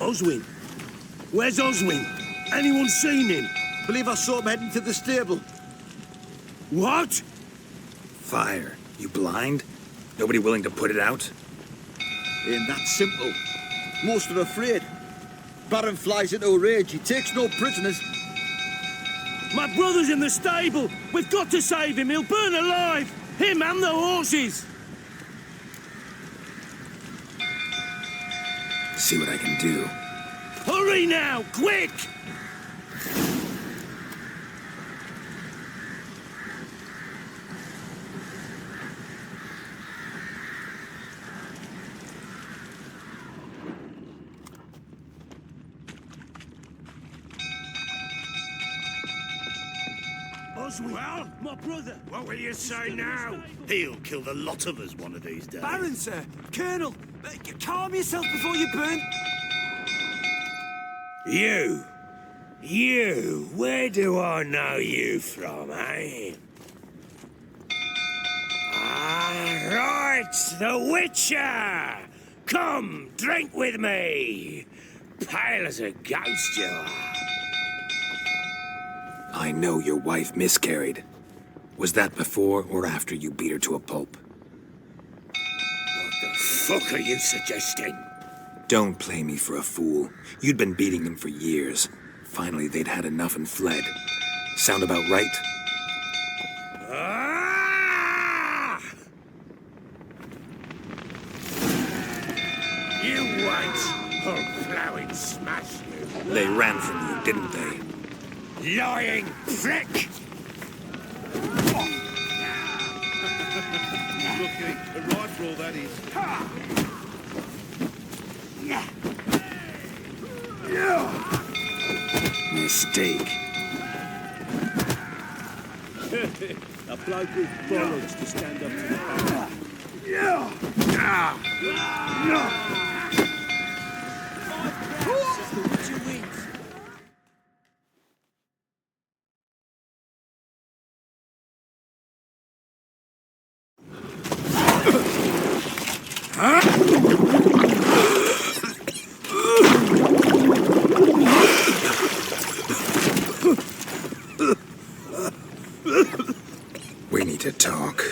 Oswin? Where's Oswin? Anyone seen him? Believe I saw him heading to the stable. What? Fire. You blind? Nobody willing to put it out? Ain't that simple. Most are afraid. Baron flies into a rage. He takes no prisoners. My brother's in the stable. We've got to save him. He'll burn alive. Him and the horses. See what I can do. Hurry now, quick! Oswin, well, my brother. What will you say now? He'll kill the lot of us one of these days. Baron, sir! Colonel! Calm yourself before you burn! You, where do I know you from, eh? Ah, right, the Witcher! Come, drink with me! Pale as a ghost you are. I know your wife miscarried. Was that before or after you beat her to a pulp? What the fuck are you suggesting? Don't play me for a fool. You'd been beating them for years. Finally, they'd had enough and fled. Sound about right? Ah! You wait! I'll plow and smash you. They ran from you, didn't they? Lying prick! Lucky, a rifle that is. Mistake. A bloke with bollocks to stand up to the back. The Witcher wins. We need to talk.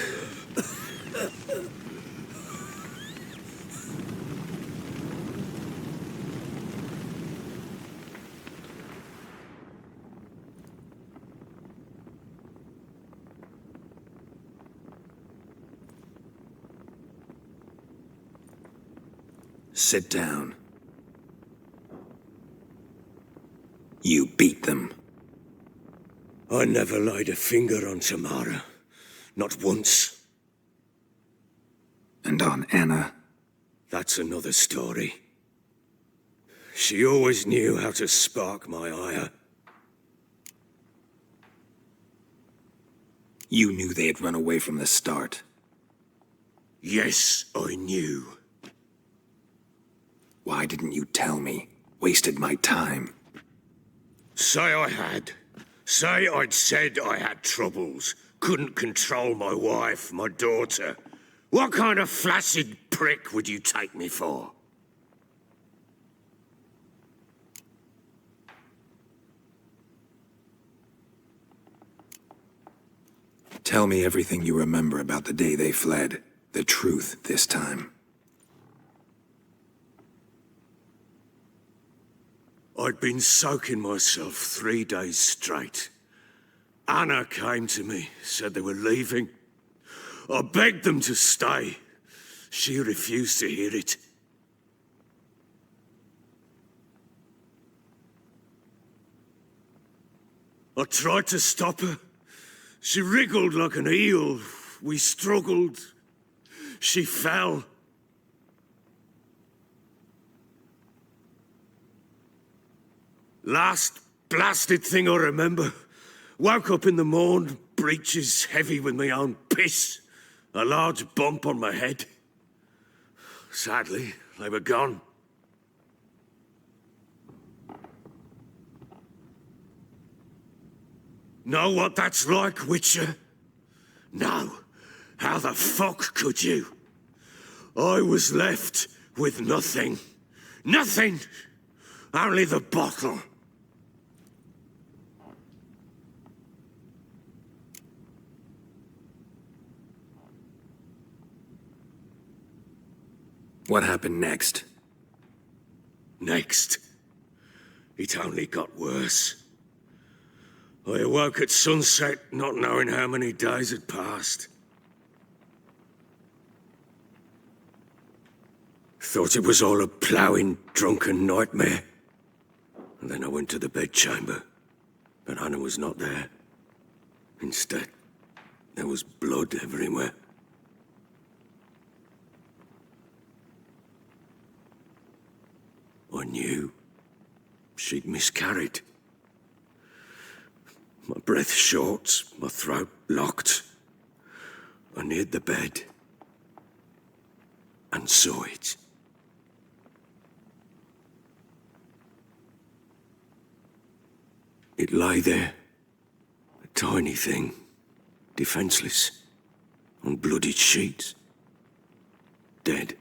Sit down. You beat them. I never laid a finger on Tamara. Not once. And on Anna. That's another story. She always knew how to spark my ire. You knew they had run away from the start. Yes, I knew. Why didn't you tell me? Wasted my time. Say I had. Say I'd said I had troubles. Couldn't control my wife, my daughter. What kind of flaccid prick would you take me for? Tell me everything you remember about the day they fled. The truth this time. I'd been soaking myself 3 days straight. Anna came to me, said they were leaving. I begged them to stay. She refused to hear it. I tried to stop her. She wriggled like an eel. We struggled. She fell. Last blasted thing I remember. Woke up in the morn, breeches heavy with my own piss. A large bump on my head. Sadly, they were gone. Know what that's like, Witcher? No. How the fuck could you? I was left with nothing. Nothing! Only the bottle. What happened next? Next, it only got worse. I awoke at sunset, not knowing how many days had passed. Thought it was all a ploughing, drunken nightmare. And then I went to the bedchamber, but Anna was not there. Instead, there was blood everywhere. I knew she'd miscarried. My breath short, my throat locked. I neared the bed and saw it. It lay there, a tiny thing, defenseless, on bloodied sheets, dead.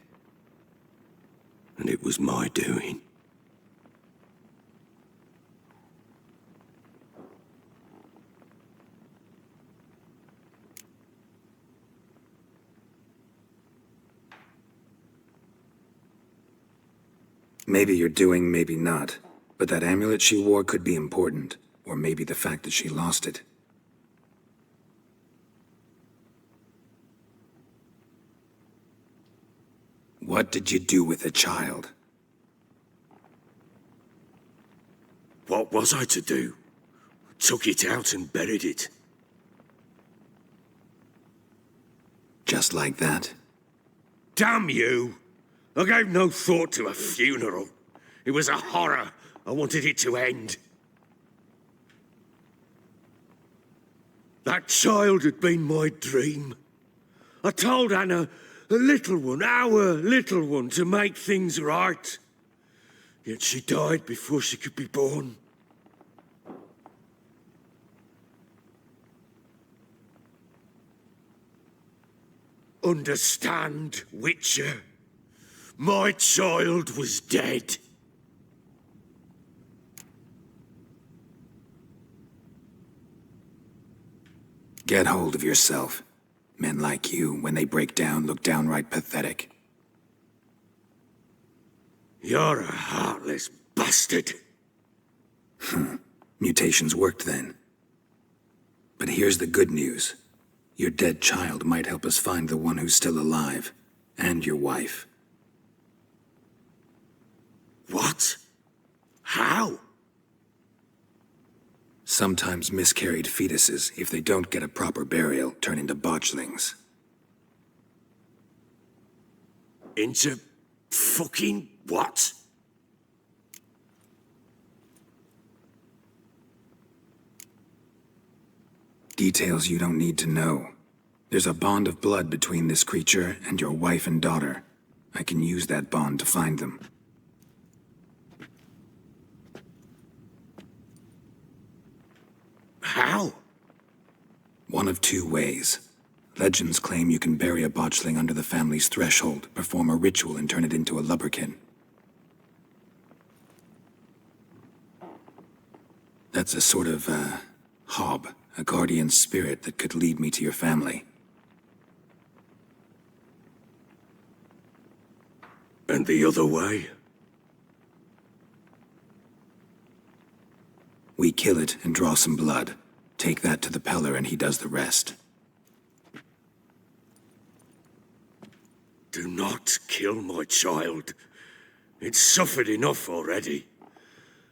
And it was my doing. Maybe you're doing, maybe not. But that amulet she wore could be important. Or maybe the fact that she lost it. What did you do with the child? What was I to do? Took it out and buried it. Just like that? Damn you! I gave no thought to a funeral. It was a horror. I wanted it to end. That child had been my dream. I told Anna, a little one, our little one, to make things right. Yet she died before she could be born. Understand, Witcher? My child was dead. Get hold of yourself. Men like you, when they break down, look downright pathetic. You're a heartless bastard. Mutations worked then. But here's the good news. Your dead child might help us find the one who's still alive. And your wife. What? How? Sometimes miscarried fetuses, if they don't get a proper burial, turn into botchlings. Into fucking what? Details you don't need to know. There's a bond of blood between this creature and your wife and daughter. I can use that bond to find them. How? One of two ways. Legends claim you can bury a botchling under the family's threshold, perform a ritual, and turn it into a lubberkin. That's a sort of, hob, a guardian spirit that could lead me to your family. And the other way? We kill it and draw some blood. Take that to the Peller and he does the rest. Do not kill my child. It's suffered enough already.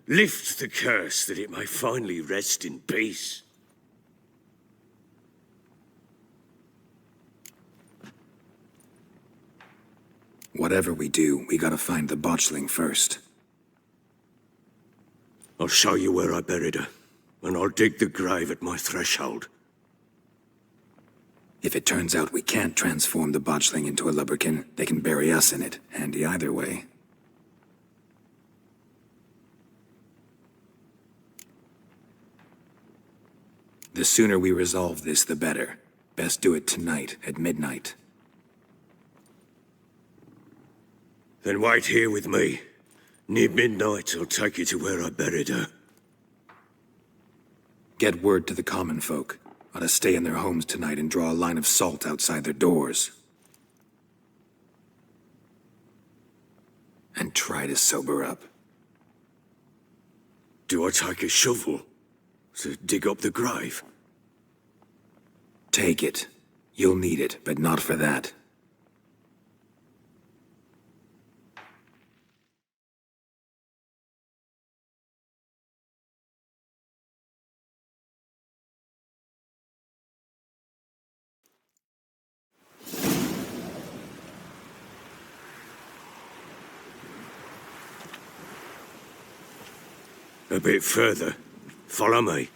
Lift the curse that it may finally rest in peace. Whatever we do, we gotta find the botchling first. I'll show you where I buried her, and I'll dig the grave at my threshold. If it turns out we can't transform the botchling into a lubberkin, they can bury us in it. Handy either way. The sooner we resolve this, the better. Best do it tonight, at midnight. Then wait here with me. Near midnight, I'll take you to where I buried her. Get word to the common folk. Ought to stay in their homes tonight and draw a line of salt outside their doors. And try to sober up. Do I take a shovel to dig up the grave? Take it. You'll need it, but not for that. A bit further. Follow me.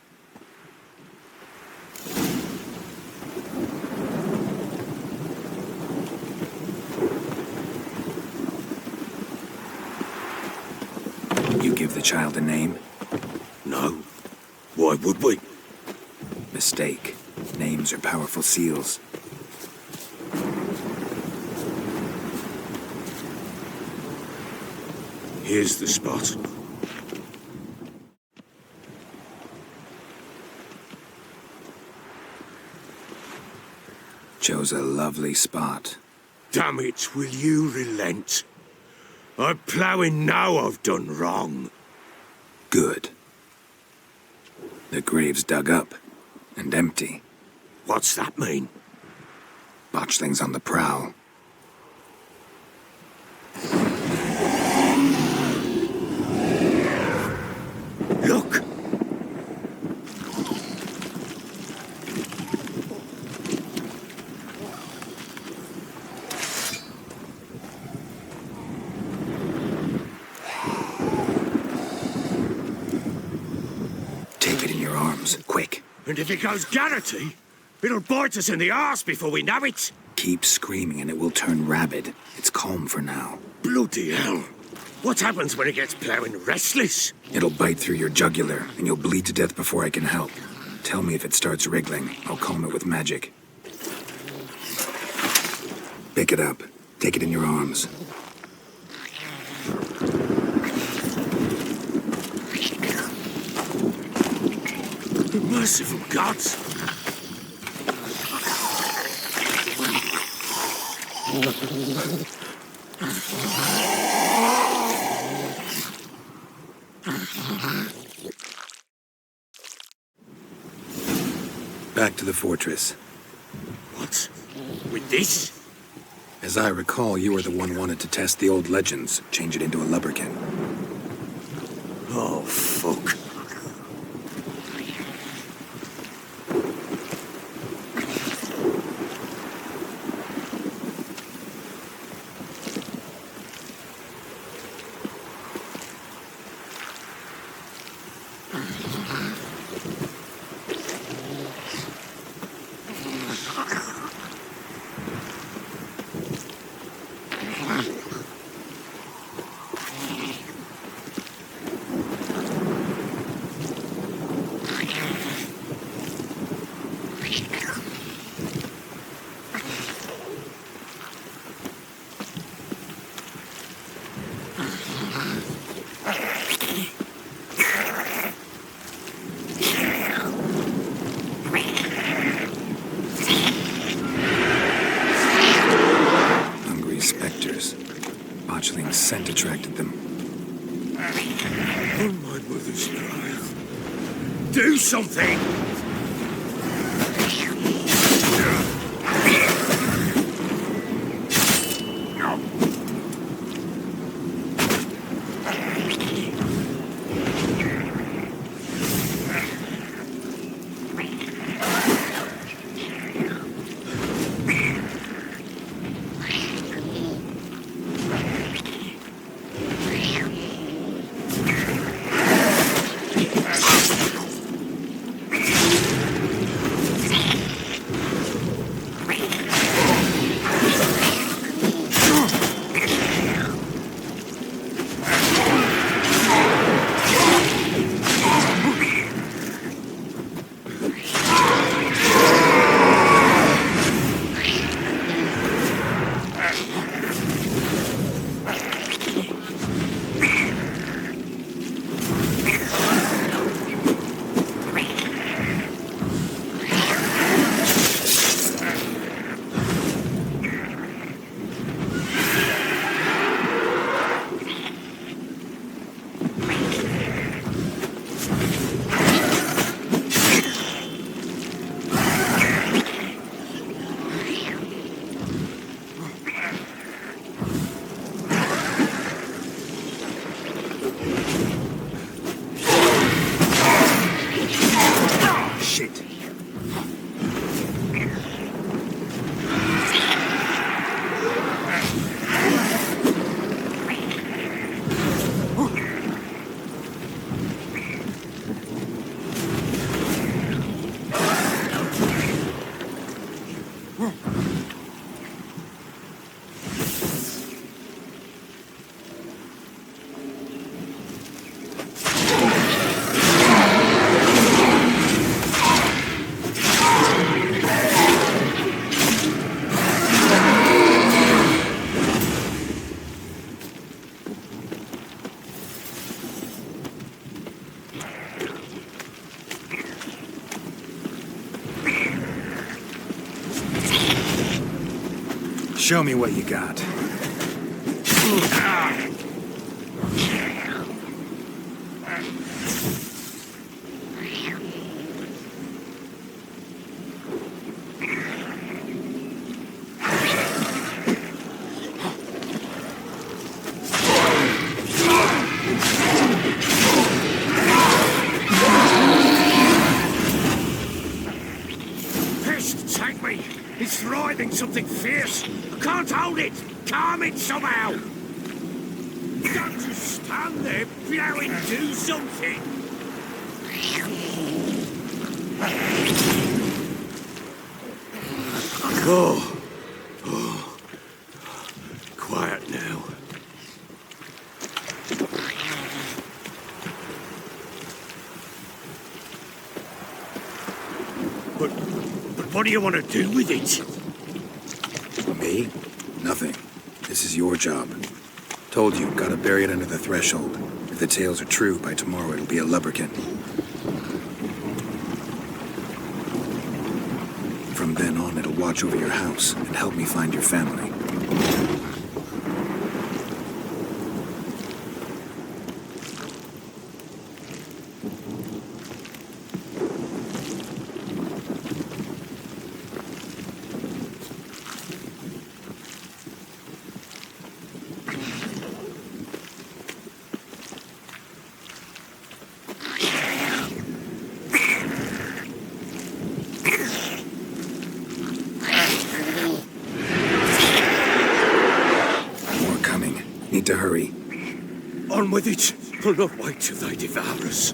You give the child a name? No. Why would we? Mistake. Names are powerful seals. Here's the spot. Chose a lovely spot. Damn it, will you relent? I'm ploughing now I've done wrong. Good. The grave's dug up and empty. What's that mean? Botchlings on the prowl. Look! Take it in your arms, quick. And if it goes Garrity, it'll bite us in the arse before we know it. Keep screaming and it will turn rabid. It's calm for now. Bloody hell. What happens when it gets ploughing restless? It'll bite through your jugular and you'll bleed to death before I can help. Tell me if it starts wriggling. I'll calm it with magic. Pick it up. Take it in your arms. Merciful gods! Back to the fortress. What? With this? As I recall, you were the one wanted to test the old legends, change it into a lubberkin. Oh, fuck. Botchling's scent attracted them. Oh, my mother's grave. Do something! Show me what you got. Pest, take me! It's writhing something fierce! I can't hold it! Calm it somehow! Don't just stand there, blowing, do something! Oh. Quiet now. But what do you want to do with it? Me? Nothing. This is your job. Told you, gotta bury it under the threshold. If the tales are true, by tomorrow it'll be a lubberkin. From then on, it'll watch over your house and help me find your family. Need to hurry. On with it! I'll not wait till they devour us.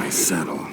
Saddle.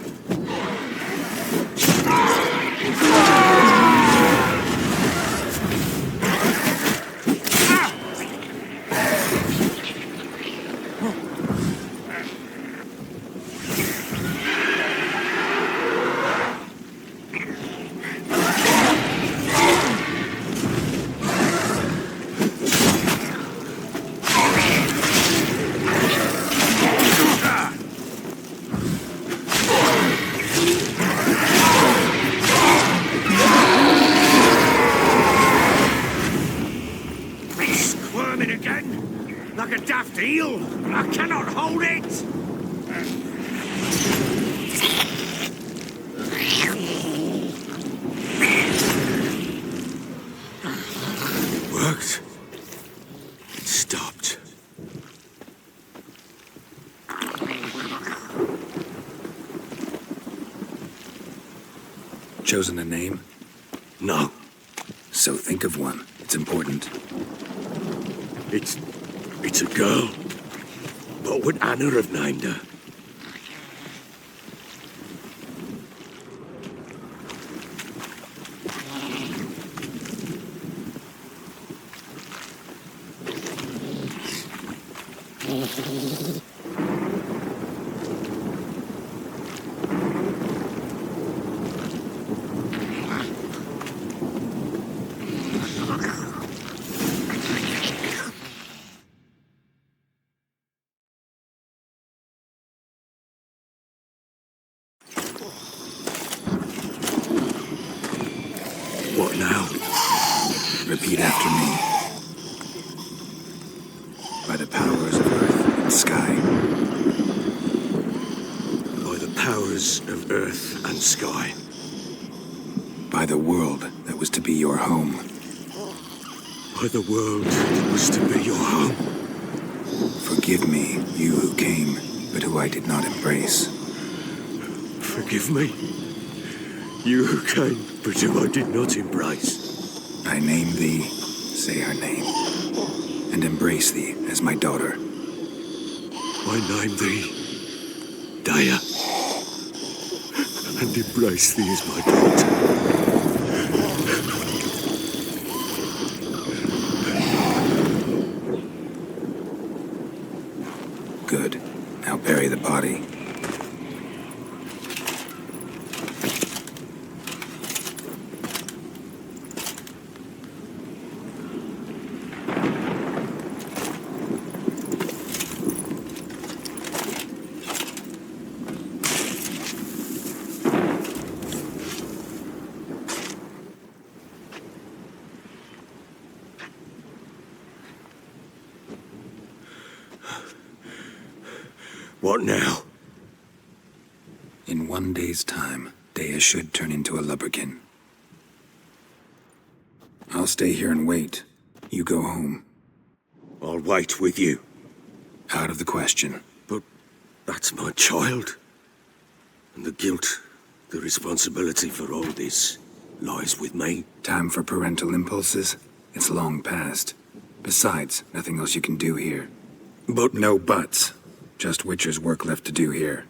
Like a daft eel! I cannot hold it! Worked. It stopped. Chosen a name? No. So think of one. It's important. It's a girl. What would Anna have named her? after me. By the powers of earth and sky. By the powers of earth and sky. By the world that was to be your home. By the world that was to be your home. Forgive me, you who came, but who I did not embrace. Forgive me. You who came, but who I did not embrace. I name thee, say her name, and embrace thee as my daughter. I name thee, Daya, and embrace thee as my daughter. Good. Now bury the body. What now? In 1 day's time, Dea should turn into a lubberkin. I'll stay here and wait. You go home. I'll wait with you. Out of the question. But that's my child. And the guilt, the responsibility for all this lies with me. Time for parental impulses? It's long past. Besides, nothing else you can do here. But No buts. Just Witcher's work left to do here.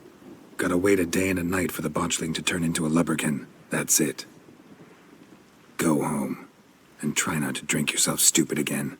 Gotta wait a day and a night for the botchling to turn into a lubberkin. That's it. Go home. And try not to drink yourself stupid again.